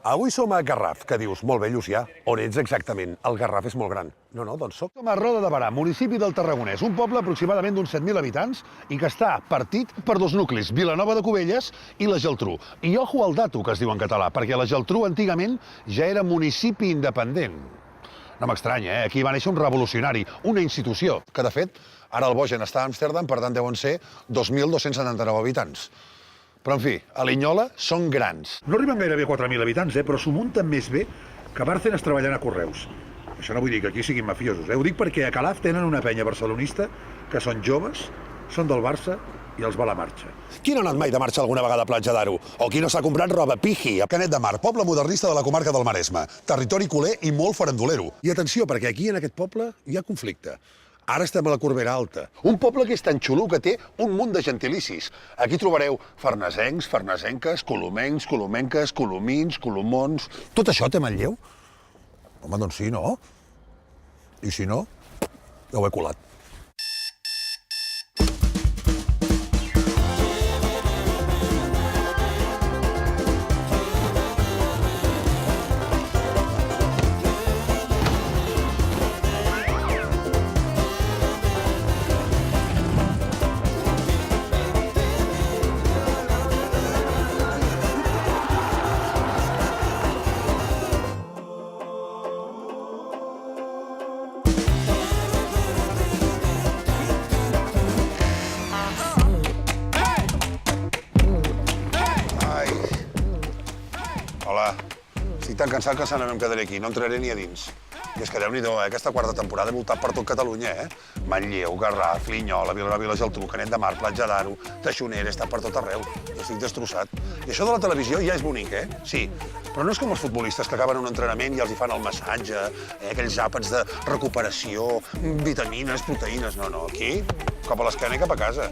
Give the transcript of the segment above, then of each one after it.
Avui som a Garraf, que dius, molt bé, Llucià, on ets exactament? El Garraf és molt gran. No, doncs soc a Roda de Berà, municipi del Tarragonès, un poble aproximadament d'uns 7.000 habitants i que està partit per dos nuclis, Vilanova de Cubelles i la Geltrú. I ojo al dato, que es diu en català, perquè la Geltrú antigament ja era municipi independent. No m'estranya, Aquí va néixer un revolucionari, una institució, que de fet, ara el Bogen està a Amsterdam, per tant deuen ser 2.279 habitants. Però, en fi, a Linyola són grans. No arriben gairebé a 4.000 habitants, però s'ho munten més bé que Bárcenas treballant a Correus. Això no vull dir que aquí siguin mafiosos, Ho dic perquè a Calaf tenen una penya barcelonista que són joves, són del Barça i els va la marxa. Qui no ha anat mai de marxa alguna vegada a Platja d'Aro? O qui no s'ha comprat roba Piji a Canet de Mar, poble modernista de la comarca del Maresme, territori culer i molt farandolero. I atenció, perquè aquí en aquest poble hi ha conflicte. Ara estem a la Corbera Alta, un poble que és tan xulo que té un munt de gentilicis. Aquí trobareu farnesencs, farnesenques, colomencs, colomenques, colomins, colomons... Tot això té Manlleu? Home, doncs sí, no? I si no, ja ho he colat. Hola. Estic tan cansat que se n'anem quedaré aquí, no entraré ni a dins. I és que Déu-n'hi-do, aquesta quarta temporada he voltat per tot Catalunya, Manlleu, Garraf, Linyola, Vilanova i la Geltrú, Canet de Mar, Platja d'Aro, Taxonera, he estat per tot arreu. Estic destrossat. I això de la televisió ja és bonic, Sí. Però no és com els futbolistes que acaben un entrenament i els hi fan el massatge, aquells àpats de recuperació, vitamines, proteïnes... No, aquí, cap a l'esquena i cap a casa.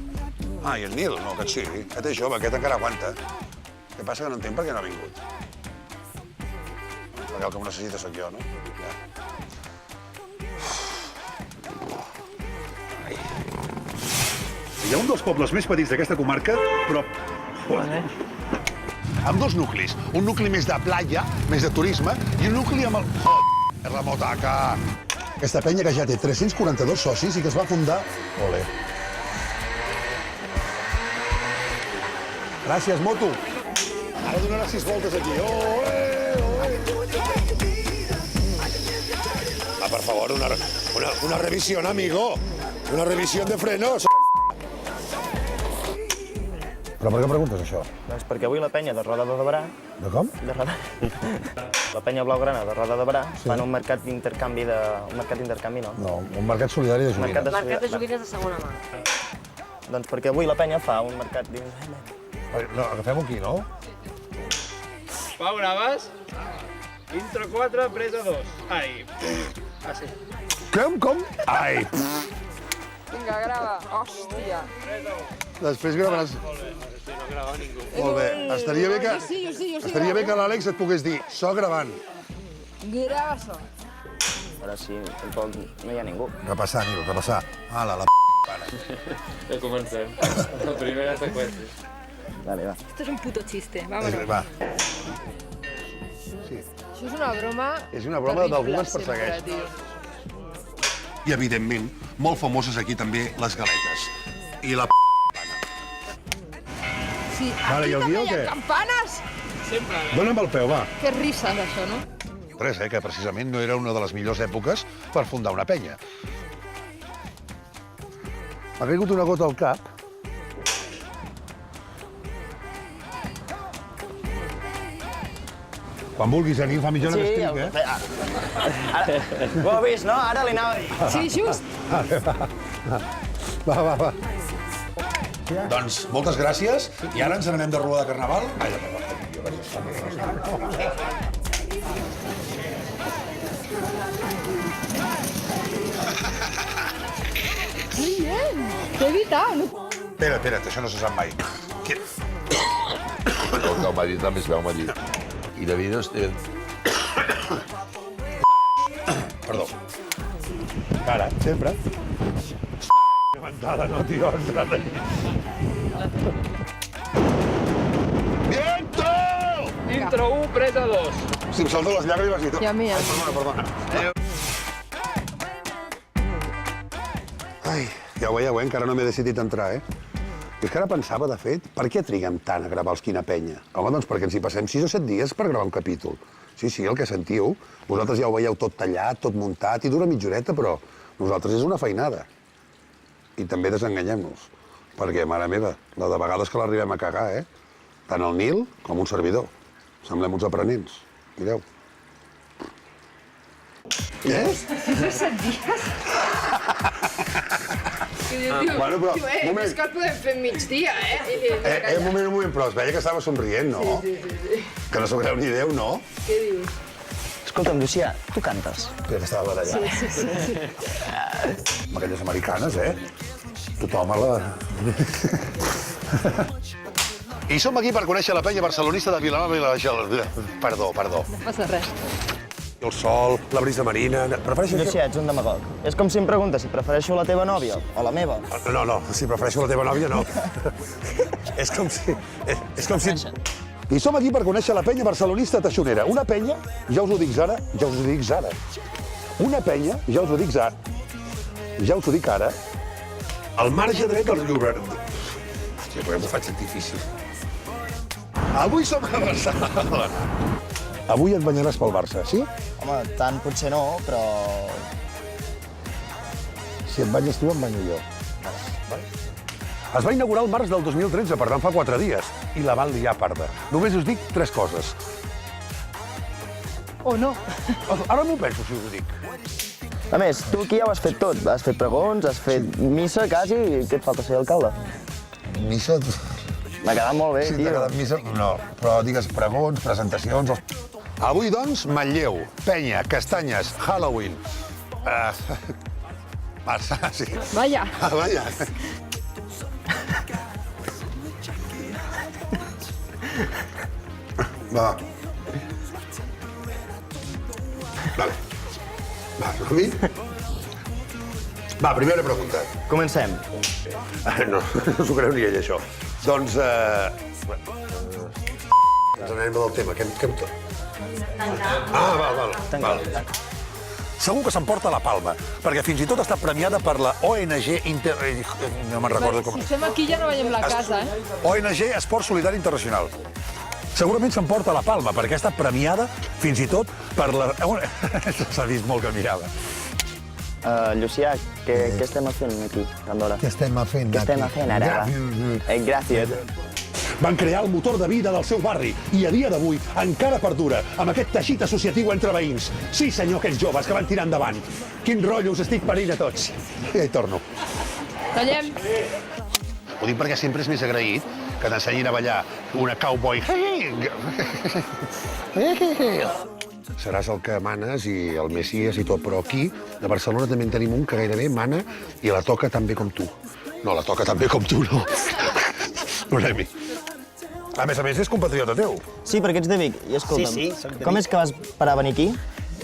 Ah, i el Nil? No, aquest sí, aquest és jove, aquest encara aguanta. El que passa que no entenc per què no ha vingut. Perquè el que ho necessita sóc jo, no? Hi ha un dels pobles més petits d'aquesta comarca, però... Amb dos nuclis. Un nucli més de platja, més de turisme, i un nucli amb el... La motaca! Aquesta penya que ja té 342 socis i que es va fundar... Ole. Gràcies, moto. Ara donarà 6 voltes aquí. Ah, per favor, una revisión, amigo. Una revisión de frenos. Però per què preguntes això? Doncs perquè avui la penya de Roda de Berà... De com? La penya blaugrana de Roda de Berà fan un mercat d'intercanvi no? No, un mercat solidari de joguines. Mercat de joguines de segona mà. Doncs perquè avui la penya fa un mercat dins... No, agafem-ho aquí, no? Pau, graves? Intro 4, presa 2. Ai. Ah, sí. Com? Ai! Vinga, grava. Hòstia. Després gravaràs... No grava ningú. Molt bé. Estaria bé que... Jo sí. Estaria bé que l'Àlex et pogués dir, so gravant. Grava això. Però sí, tampoc no hi ha ningú. Repassar, Nil, repassar. Ala, la pana. Ja comencem. La primera seqüència. Dale, va. Esto es un puto chiste, vámonos. Va. Això és una broma... És una broma d'algú que ens sempre, persegueix. tio. I, evidentment, molt famoses aquí també les galetes. I la Sí, Vale, i aquí el també guió hi ha què? campanes! Dóna'm el peu, va. Que risses, això, no? Res, que precisament no era una de les millors èpoques per fundar una penya. M'ha caigut una gota al cap. Quan vulguis, Nil, fa mitja hora que estic, Ho heu vist, no? Ara li anava a dir. Sí, just. Va. Doncs moltes gràcies, i ara ens n'anem de rua de Carnaval. Bien, t'he evitat. Espera't, això no se sap mai. El que m'ha dit també es veu, m'ha dit. I de vídeos té... Perdó. Ara, sempre. Levantada, no, tio, entrada allí. ¡Viento! Vinga. 1, pres a 2. Si em salto les llàgrimes i tot. I a mi, a mi. Perdona. Ai, ja ho veieu, encara no m'he decidit entrar, I és que ara pensava, de fet, per què triguem tant a gravar els Quina Penya? Home, doncs perquè ens hi passem 6 o 7 dies per gravar un capítol. Sí, el que sentiu. Vosaltres ja ho veieu tot tallat, tot muntat, i dura mitja horeta, però nosaltres és una feinada. I també desenganyem-nos. Perquè, mare meva, la de vegades que l'arribem a cagar, Tant el Nil com un servidor. Semblem uns aprenents. Mireu. Què? 6 o 7 dies? Bueno, però, moment. És que el podem fer migdia, Un moment, però es veia que estava somrient, no? Sí. Que no s'ho creu ni Déu, no? Què dius? Escolta'm, Llucià, tu cantes? Que estava barallant. Sí. Amb aquelles americanes, Tothom a la... I som aquí per conèixer la penya barcelonista de Vilanova i la Geltrú. Perdó. No passa res. El sol, la brisa marina... Prefereixo... Llucià, ets un demagog. És com si em preguntes si prefereixo la teva nòvia o la meva. No, si prefereixo la teva nòvia, no. És com si... I som aquí per conèixer la penya barcelonista teixonera. Una penya, ja us ho dic ara, Una penya, ja us ho dic ara, al marge dret del Llobregat. Hòstia, però m'ho faig difícil. Avui som a Barcelona. Avui et banyaràs pel Barça, sí? Home, tant potser no, però... Si et banyes tu, em banyo jo. Es va inaugurar el març del 2013, per tant fa 4 dies, i la van liar parda. Només us dic 3 coses. O no. Ara m'ho penso, si us ho dic. A més, tu aquí ja ho has fet tot. Has fet pregons, has fet missa, quasi, i què et falta ser alcalde? Missa... M'ha quedat molt bé, Si tio. t'ha quedat missa... No, però digues pregons, presentacions... Avui, doncs, Manlleu, penya, castanyes, Halloween... Barça, sí. Vaja. Vaja. Va. Vale. Va, som-hi? Va, primera pregunta. Comencem. No s'ho creu ni ell, això. Doncs, ens anem del tema. Què em tot? Val. Segur que s'emporta la palma, perquè fins i tot està premiada per la ONG... No me'n recordo com... Si som aquí ja no veiem la casa, ONG Esport Solidari Internacional. Segurament s'emporta la palma, perquè ha estat premiada fins i tot per la... S'ha vist molt que mirava. Llucià, què estem fent aquí, a Andorra? Què estem fent Què estem fent ara? Gràcies. Van crear el motor de vida del seu barri i a dia d'avui encara perdura amb aquest teixit associatiu entre veïns. Sí, senyor, aquests joves que van tirar endavant. Quin rotllo us estic parint a tots. Ja hi torno. Tallem. Ho dic perquè sempre és més agraït que t'ensenyin a ballar una cowboy. Seràs el que manes i el Messies i tot, però aquí, a Barcelona, també en tenim un que gairebé mana i la toca tan bé com tu. No, la toca tan bé com tu, no. Volem-hi. A més, és compatriota teu. Sí, perquè ets de Vic. I escolta'm, Sí, soc de Vic. com és que vas parar a venir aquí?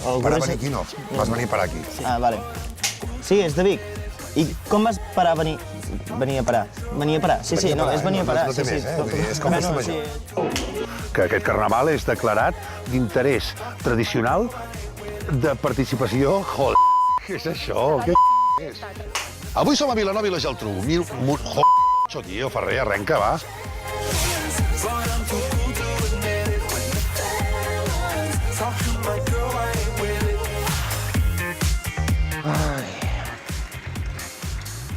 Per a venir aquí no, vas venir per aquí. Ah, vale. Sí, és de Vic. I com vas parar a venir a parar? Venir a parar? Sí, no, és venir a parar. No té Sí, més, sí. Vull dir, és com festa major. Sí. Que aquest carnaval és declarat d'interès tradicional de participació... Joder, què és això? Què és? Avui som a Vilanova i la Geltrú. Joder, tio, Ferrer, arrenca, va.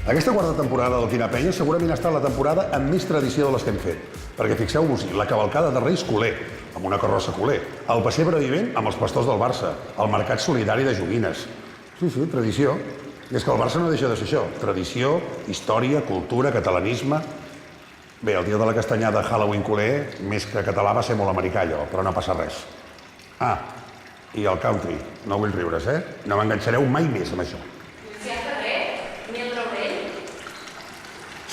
Aquesta quarta temporada del Quina Penya segurament ha estat la temporada amb més tradició de les que hem fet. Perquè fixeu-vos-hi, la cavalcada de Reis culer, amb una carrossa culer, el pessebre vivent amb els pastors del Barça, el mercat solidari de joguines. Sí, tradició. I és que el Barça no deixa de ser això. Tradició, història, cultura, catalanisme... Bé, el dia de la castanyada Halloween culer, més que català, va ser molt americà, allò, però no passa res. Ah, i el country. No vull riure's, No m'enganxareu mai més amb això.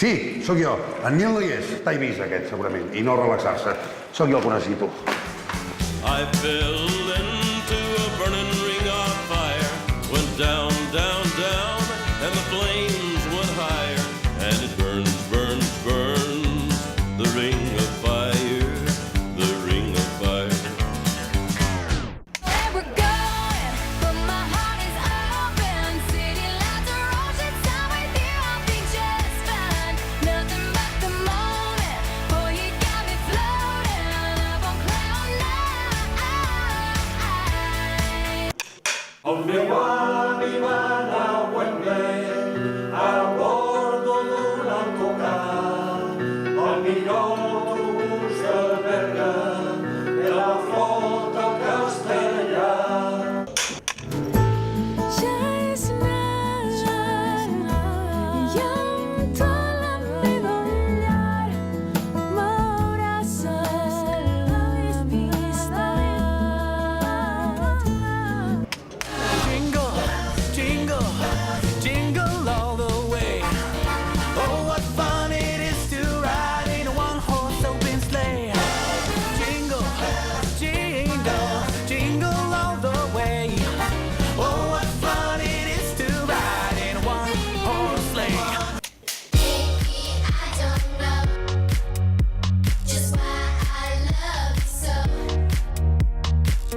Sí, sóc jo. En Nil no hi és. Està Eivissa, aquest, segurament. I no relaxar-se. Sóc jo el que necessito. I fell into a burning ring of fire. Went down, down, down, and the flames went higher. And it burns, burns, burns, the ring of fire, the ring of fire. El meu ànima nau en vent a bordo d'un autocar, el millor autobús del Berga de la flota castellà. Ja és nada, i amb tota la meva llar m'abraça l'amistat. Jingle, jingle, jingle all the way. Oh, what fun it is to ride in a one-horse open sleigh. Jingle, jingle, jingle all the way. Oh, what fun it is to ride in a one-horse sleigh. Maybe I don't know just why I love you so.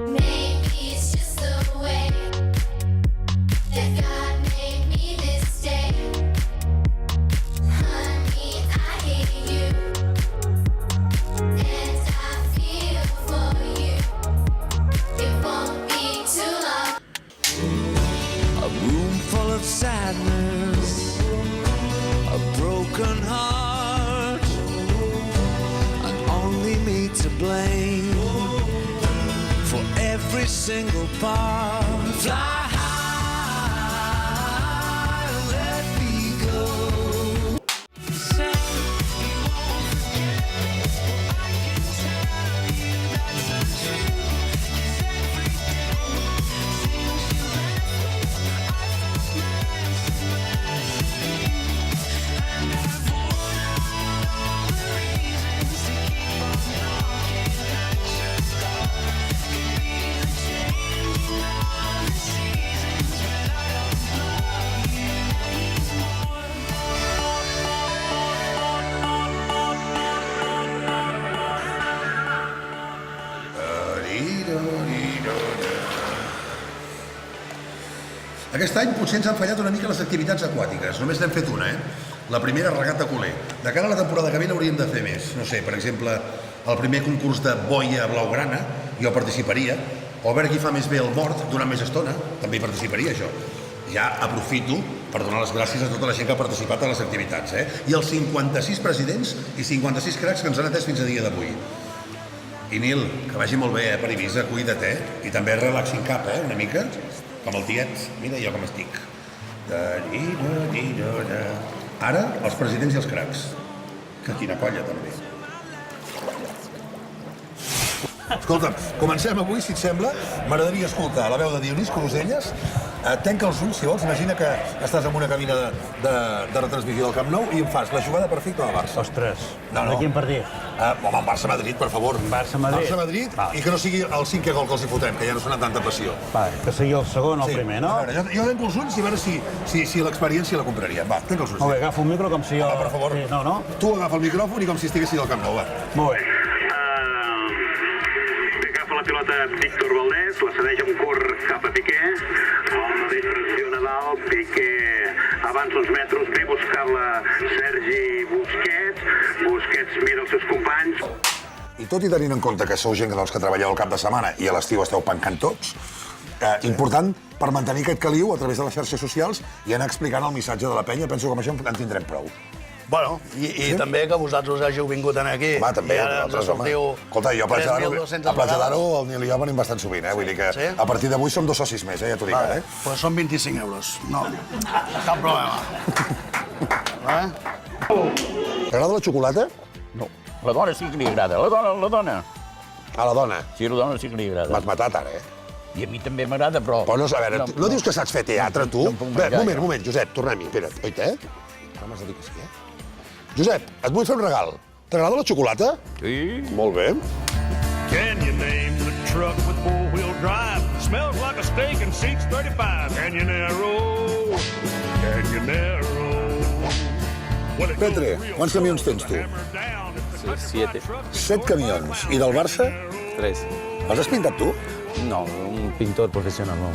Maybe it's just the way that God made me this day. Honey, I hate you, and I feel for you. It won't be too long. A room full of sadness, a broken heart, and only me to blame for every single part. Fly high, let me go. Say you won't forget, I can tell you that's untrue. 'Cause every day since you left me, I've lost my and I've worn out all the reasons to keep on knocking at your door. Could be the changing of the seasons, but I don't love you Aquest any potser ens han fallat una mica les activitats aquàtiques. Només n'hem fet una, La primera, regata culer. De cara a la temporada que ve n'hauríem de fer més. No sé, per exemple, el primer concurs de boia blaugrana, jo participaria. O a veure qui fa més bé el mort durant més estona, també hi participaria, això. Ja aprofito per donar les gràcies a tota la gent que ha participat a les activitats, I els 56 presidents i 56 cracs que ens han atès fins a dia d'avui. I Nil, que vagi molt bé, per Eivissa, cuida't, I també relaxing cap, una mica, com el tiet. Mira jo com estic. Ara, els presidents i els cracs. Que quina colla, també. Escolta'm, comencem avui, si et sembla. M'agradaria escoltar la veu de Dionís Cruselles. Tanca els ulls, si vols. Imagina que estàs en una cabina de retransmissió del Camp Nou i em fas la jugada perfecta del Barça. Ostres, No. de quin partit? Home, el Barça-Madrid, per favor. Barça-Madrid. Barça-Madrid, i que no sigui el 5è gol que els hi fotem, que ja no sona tanta passió. Va, que sigui el segon o el primer, no? A veure, jo tanco els ulls i a veure si l'experiència la compraria. Va, tanca els ulls. Molt bé, agafo un micro com si jo... Va, per favor. Sí, no? Tu agafa el micròfon i com si estiguessis al Camp Nou, va. Molt bé. Agafa la pilota Víctor Valdés, la cedeix un curt cap a Piqué, el mateix pressiona dalt, Piqué avança uns metres, ve buscar-la Sergi Busquets mira els seus companys. I tot i tenint en compte que sou gent dels que treballeu el cap de setmana i a l'estiu esteu pencant tots, important per mantenir aquest caliu a través de les xarxes socials i anar explicant el missatge de la penya. Penso que amb això en tindrem prou. Bueno, i també que vosaltres hàgiu vingut aquí. Va, també, i ara ens sortiu... Escolta, jo a Platja 3.200 d'Aro el Nil i jo venim bastant sovint, Vull dir que a partir d'avui som 2 socis més, ja t'ho dic, Vale, doncs són 25 euros. No, cap problema. T'agrada la xocolata? No, la dona sí que li agrada, la dona. A la dona? Sí, la dona sí que li agrada. M'has matat ara, I a mi també m'agrada, però... Però no, a veure, no dius que saps fer teatre, tu? Bé, moment, Josep, tornem-hi, espera't. Oita, No m'has de dir que sí, Josep, et vull fer un regal. T'agrada la xocolata? Sí. Molt bé. Can you name the truck with four-wheel drive? Smells like a steak and seats 35. Canyonero, Canyonero. Petre, quants camions tens tu? 7. 7 camions. I del Barça? 3. Els has pintat tu? No, un pintor professional, no.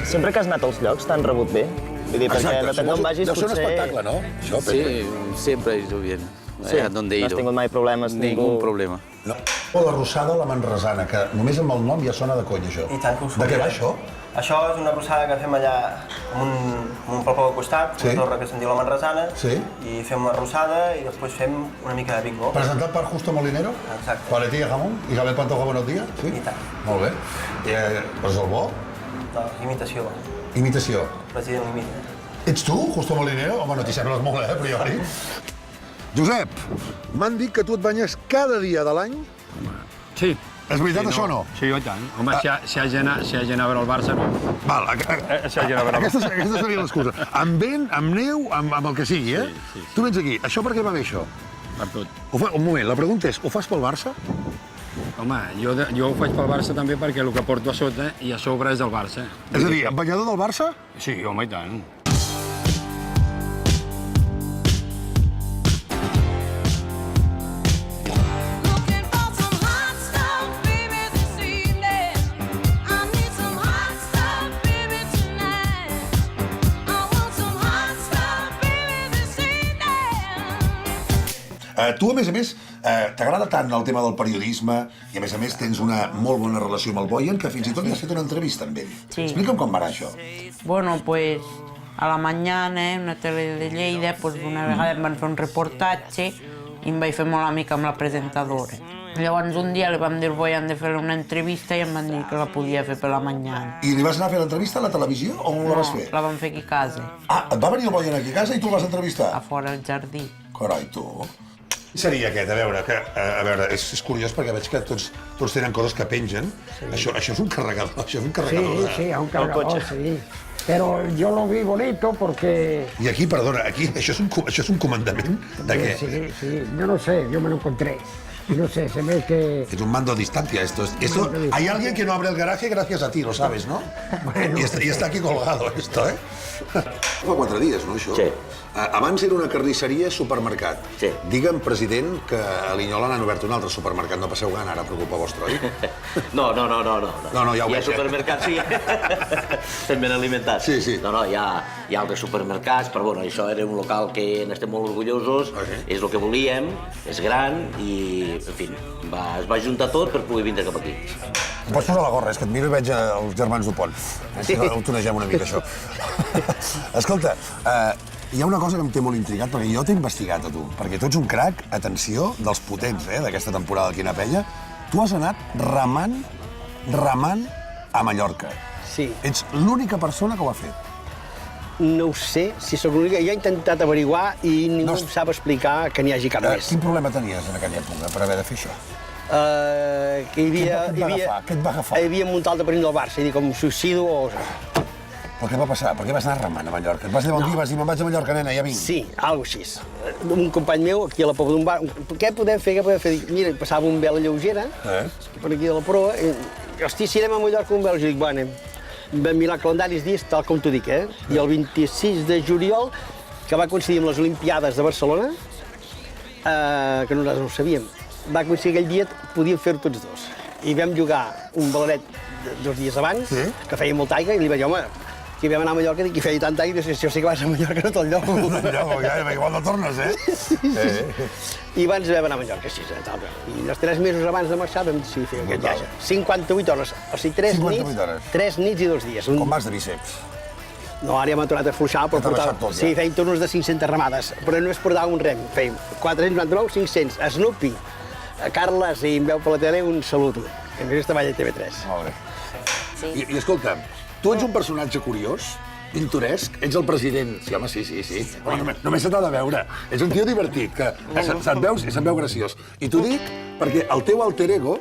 Sempre que has anat als llocs t'han rebut bé? Vull dir, perquè depèn d'on vagis, Deu ser un potser... espectacle, no? Això, Petre. Sí, siempre he ido bien. Sí, ¿Donde he no ido? has tingut mai problemes? Ningún problema. No. O la rosada o la manresana, que només amb el nom ja sona de conya, això. I tant que ho De què va, això? Això és una rosada que fem allà en un poble al costat, Sí. una torre que se'n diu la Manresana, Sí. i fem la rosada i després fem una mica de bingo. Presentat per Justo Molinero? Exacte. Paletilla Jamón? Isabel Pantoja, buenos días? Sí? I tant. Molt bé. Però és el bo? No, imitació. Imitació. President l'imita. Ets tu, Justo Molinero? Home, no t'hi sembles molt, a priori. Josep, m'han dit que tu et banyes cada dia de l'any? Sí. És veritat, això o no? Sí, i tant. Home, si hagi d'anar a veure el Barça, no. Val, Si hagi d'anar a veure el Barça. aquesta seria l'excusa. Amb vent, amb neu, amb el que sigui, eh? Sí. Tu vens aquí. Això per què va bé, això? Per tot. Un moment, la pregunta és, ho fas pel Barça? Home, jo ho faig pel Barça també perquè el que porto a sota i a sobre és del Barça. És a dir, banyador del Barça? Sí, home, i tant. Looking for some hot stuff, baby, this evening. I need some hot stuff, baby, tonight. I want some hot stuff, baby, this evening. Tu, a més, t'agrada tant el tema del periodisme i, a més, tens una molt bona relació amb el Boyan que fins i tot li has fet una entrevista amb ell. Sí. Explica'm com va anar això. Bueno, pues a la mañana en una tele de Lleida pues, una vegada em van fer un reportatge i em vaig fer molt amica amb la presentadora. Llavors un dia li vam dir al Boyan de fer una entrevista i em van dir que la podia fer per la mañana. I li vas anar a fer l'entrevista a la televisió o on la vas fer? La vam fer aquí a casa, Ah, et va venir el Boyan aquí a casa i tu el vas entrevistar? a fora al jardí. Carai, tu. Qui seria aquest? A veure, és curiós perquè veig que tots tenen coses que pengen. Sí. Això és un carregador, Sí, a un cargador, sí. Pero yo lo vi bonito porque... I aquí, perdona, això és un comandament de què? Sí, yo no sé, yo me lo encontré. Y no sé, se ve que... Es un mando a distancia esto. Hay alguien que no abre el garaje gracias a ti, lo sabes, ¿no? Bueno. Y está aquí colgado esto, ¿eh? Fa 4 dies, no, això? Sí. Abans era una carnisseria supermercat. Sí. Digue'm, president, que a Linyola n'han obert un altre supermercat. No passeu gana ara per culpa vostra, oi? No, ja ho Hi ha veig. Supermercats, sí. Estem ben alimentats. Sí, sí. No, hi ha altres supermercats, però bueno, això era un local que n'estem molt orgullosos, és el que volíem, és gran i, en fi, es va juntar tot per poder vindre cap aquí. Em pots posar la gorra, és que et miro i veig els germans Dupont. Si no, ho tonegem una mica, això. Escolta, hi ha una cosa que em té molt intrigat, perquè jo t'he investigat a tu, perquè tu ets un crac, atenció, dels potents, d'aquesta temporada aquí a Pella. Tu has anat remant a Mallorca. Sí. Ets l'única persona que ho ha fet. No ho sé, si sóc l'única. Jo he intentat averiguar i ningú em sap explicar que n'hi hagi cap més. Quin problema tenies en aquella època per haver de fer això? Que hi havia... Què et va agafar? Hi havia muntat el perill del Barça, i dic, com suïcido o... Però què va passar? Per què vas anar remant a Mallorca? Et vas llevar un dia i vas dir, me'n vaig a Mallorca, nena, ja vinc. Sí, alguna cosa així. Un company meu, aquí a la Pobla d'un bar, què podem fer, Dic, mira, passava un vela lleugera, per aquí de la proa, i, hosti, si anem a Mallorca un vela, jo dic, bueno, vam mirar calendaris dies, tal com t'ho dic, I el 26 de juliol, que va coincidir amb les Olimpiades de Barcelona, que nosaltres no ho sabíem, va coincidir aquell dia, podíem fer-ho tots dos. I vam jugar un balaret 2 dies abans, que feia molta aigua, i li vaig dir, home, que vam anar a Mallorca i feia tanta aigua, i jo sé que vas a Mallorca no tot lloc. Igual no tornes, I abans vam anar a Mallorca, així, tal. I els 3 mesos abans de marxar vam decidir fer aquest viatge. 58 hores, o sigui, 3 nits i 2 dies. Com vas de bíceps? No, ara ja m'ha tornat a fluixar, però portava... Sí, fèiem tornos de 500 remades, però no es portava un rem. Fèiem 499, 500. Snoopy, Carles, i em veu per la tele, un salut. A més, treballa a TV3. Molt bé. I escolta, tu ets un personatge curiós, pintoresc, ets el president... Sí, home, sí. Només se t'ha de veure. Ets un tio divertit, que se't veu graciós. I t'ho dic perquè el teu alter ego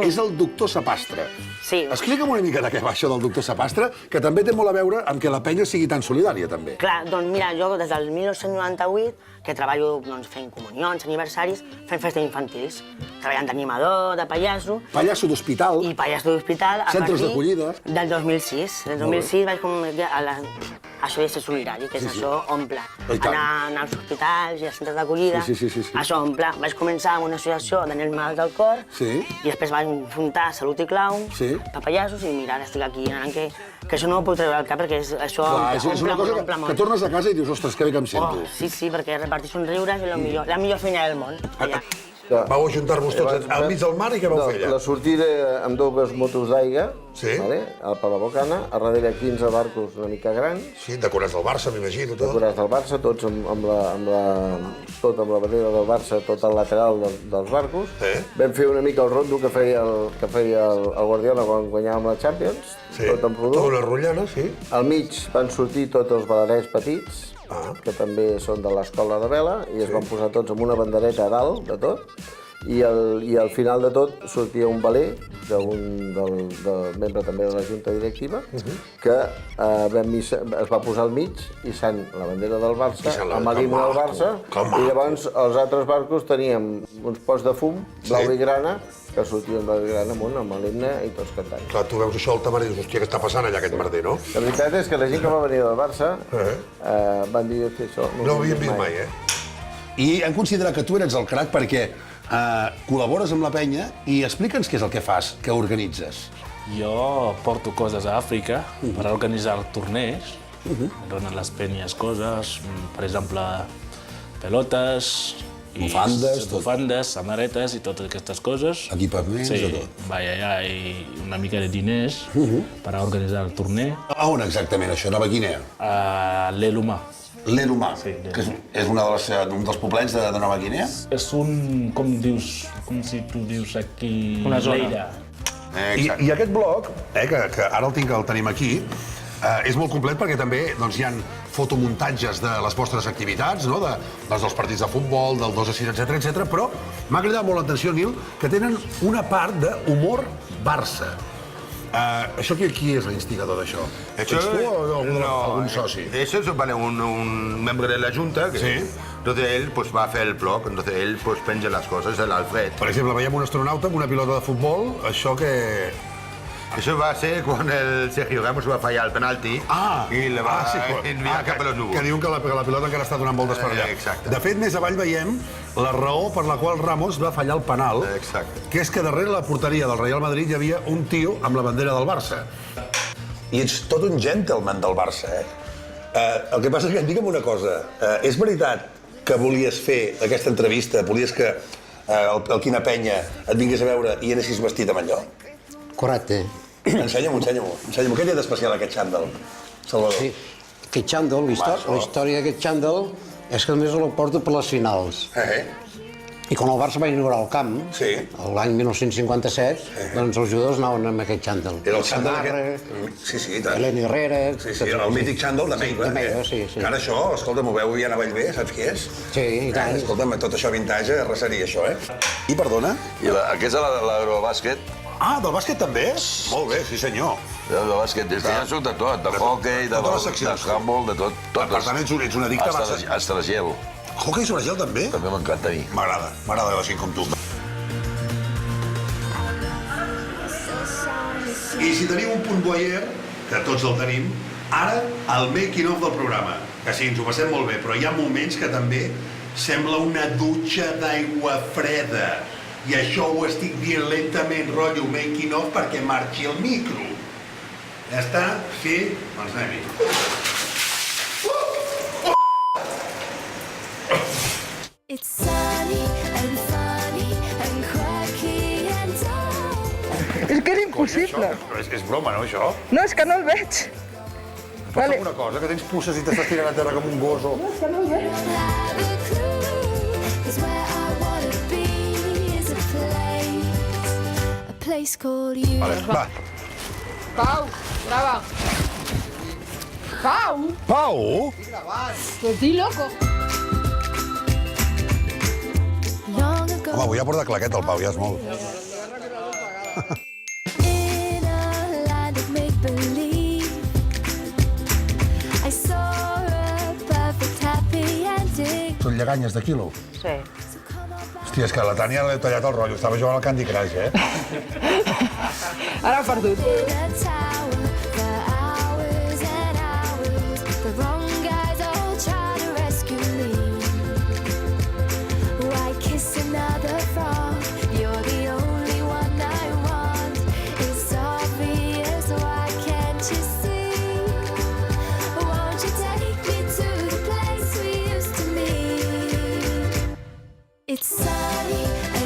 és el doctor Sapastre. Sí. Explica'm una mica de què va això del doctor Sapastre, que també té molt a veure amb que la penya sigui tan solidària, també. Clar, doncs mira, jo des del 1998, que treballo fent comunions, aniversaris, fent festes infantils. Treballant d'animador, de pallasso... Pallasso d'hospital. I pallasso d'hospital a Centres partir d'acollida. Del 2006. Del 2006 vaig començar això de ser solidari, que és això omple. Anar als hospitals i als centres d'acollida. Sí. Això omple. Vaig començar amb una associació de nens malalts del cor i després vaig fundar Salut i Clown, papallassos, i mira, ara estic aquí anant que això no ho puc treure al cap perquè això és una cosa que tornes a casa i dius, ostres, que bé que em sento. Sí, perquè repartir somriures és la millor feina del món. Vau ajuntar-vos tots al mig del mar i què vau fer allà? La sortida amb dues motos d'aigua, per la Bocana, a darrere 15 barcos una mica grans. Sí, decorats del Barça, m'imagino. Decorats del Barça, tots amb la bandera del Barça, tot al lateral dels barcos. Vam fer una mica el rondo que feia el Guardiola quan guanyàvem la Champions, tot en rodó. Tota una rotllana, sí. Al mig van sortir tots els balerets petits, que també són de l'escola de vela, i es van posar tots amb una bandereta a dalt de tot, i al final de tot sortia un baler d'un membre també de la Junta Directiva, que es va posar al mig hissant la bandera del Barça, amb l'himne del Barça, i llavors els altres barcos teníem uns pots de fum, blau i grana, que sortien blau i grana amunt amb l'himne i tots cantant. Clar, tu veus això al Tamar i dius, hòstia, què està passant allà aquest merder, no? La veritat és que la gent que va venir del Barça van dir que això no ho havíem vist mai, I hem considerat que tu eres el crac perquè col·labores amb la penya i explica'ns què és el que fas, què organitzes. Jo porto coses a Àfrica per organitzar torneigs. Donen les penyes coses, per exemple, pelotes, bufandes, samarretes i totes aquestes coses. Equipaments i tot. Vaig allà i una mica de diners per organitzar el torneig. A on exactament, això? Nova Guinea? A l'Elumà. L'Elumà, que és un dels poblets de Nova Guinea? És un, com si tu dius aquí... Una zona. Lleida. I aquest blog, que ara el tenim aquí, és molt complet perquè també hi ha fotomuntatges de les vostres activitats, dels partits de futbol, del 2 a 6, etc. Però m'ha cridat molt l'atenció, Nil, que tenen una part d'humor Barça. Això qui és l'instigador d'això? Ets tu o algun soci? Eso es un miembro de la Junta, entonces él va a hacer el blog, entonces él penja las cosas, el Alfred. Per exemple, veiem un astronauta amb una pilota de futbol, això que... Eso va a ser quan el Sergio Ramos va fallar el penalti i le va enviar cap a los núvols. Que diuen que la pilota encara està donant voltes per allà. Exacte. De fet, més avall veiem la raó per la qual Ramos va fallar el penal, que és que darrere la porteria del Real Madrid hi havia un tio amb la bandera del Barça. I ets tot un gentleman del Barça, El que passa és que digue'm una cosa, és veritat que volies fer aquesta entrevista, volies que el Quina Penya et vingués a veure i anessis vestit amb allò? Correcte. Ensenya-m'ho. Què té d'especial aquest xandall, Salvador? Sí, aquest xandall, la història d'aquest xandall és que només el porto per les finals. I quan el Barça va inaugurar el camp, l'any 1957, doncs els jugadors anaven amb aquest xandall. Era el xandall aquest? Sí, i tant. Helena Herrera... Sí, el mític xandall de Meiva. Sí. Ara això, escolta, m'ho veu Viana Vallvé, saps qui és? Sí, i tant. Escolta'm, tot això vintage, arrasaria això, I perdona? I aquest és l'aerobàsquet. Ah, del bàsquet també? Molt bé, sí senyor. Del bàsquet, ja sóc de tot, de hockey, de handball, de tot. Per tant, ets un addicte a bàsquet. Hasta de gel. Hockey sobre gel també? També m'encanta a mi. M'agrada la gent com tu. I si teniu un punt boyer, que tots el tenim, ara el making of del programa. Que sí, ens ho passem molt bé, però hi ha moments que també sembla una dutxa d'aigua freda. I això ho estic dient lentament, rotllo making of, perquè marxi el micro. Ja està? Sí? Doncs anem-hi. It's sunny and funny and quirky and dull. És que és impossible. És broma, no, això? No, és que no el veig. Vale. Una cosa, que tens pusses i t'estàs tirant a terra com un goso. No, és que no el veig. Vale, va. Pau, grava. Pau! Pau? Pues di loco. Home, avui ja porta claquet el Pau, ja és molt. Són lleganyes de quilo? Sí. Hòstia, és que la Tània l'he tallat el rotllo. Estava jugant al Candy Crush, Ara ha perdut. It's sunny and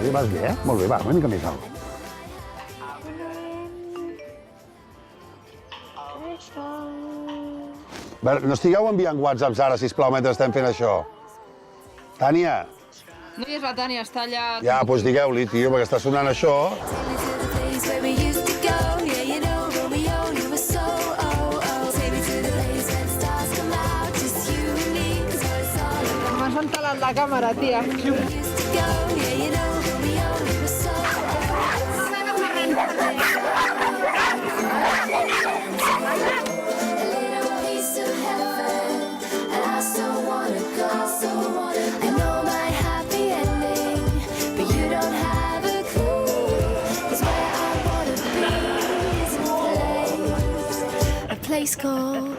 bé, vas bé, eh? Molt bé, va, una mica més alt. No estigueu enviant whatsapps ara, sisplau, mentre estem fent això. Tània. No hi és la Tània, està allà... Ja, doncs digueu-li, tio, perquè està sonant això. M'has entelat la càmera, tia. Place called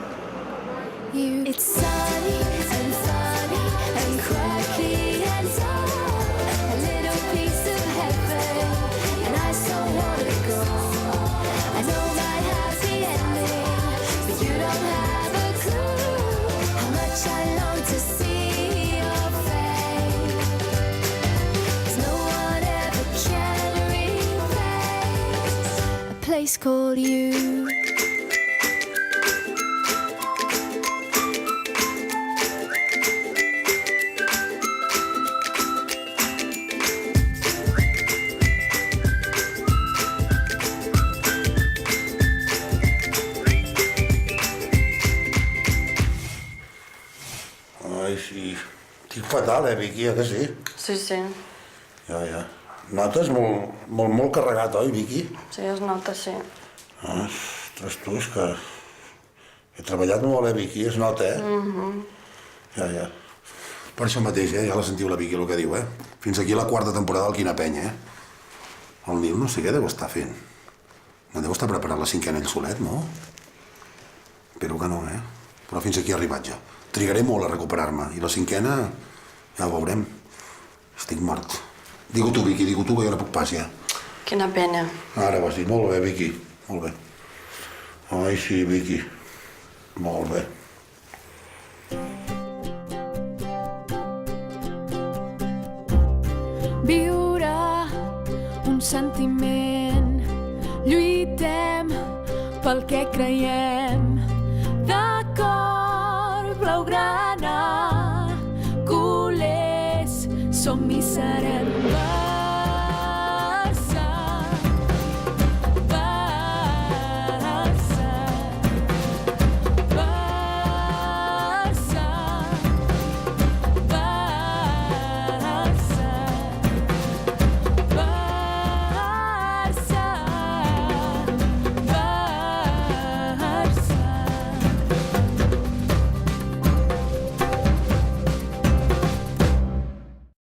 you. It's sunny and funny and quirky and dull. A little piece of heaven, and I so wanna go. I know my happy ending, but you don't have a clue how much I long to see your face. 'Cause no one ever can replace a place called you. Ai, sí. Estic fatal, Vicky, que sí? Sí, sí. Ja. Notes molt carregat, oi, Vicky? Sí, es nota, sí. Ostres, tu, és que... He treballat molt, Vicky, es nota, Ja. Per això mateix, ja la sentiu la Vicky, el que diu, Fins aquí la quarta temporada del Quina Penya, El Nil no sé què deu estar fent. No deu estar preparant la cinquena ell solet, no? Espero que no, Però fins aquí he arribat ja. Trigaré molt a recuperar-me, i la cinquena ja ho veurem. Estic mort. Digue-ho tu, Vicky, digue-ho tu, que jo no puc pas, ja. Quina pena. Ara ho has dit. Molt bé, Vicky. Molt bé. Ai, sí, Vicky. Molt bé. Viure un sentiment, lluitem pel que creiem.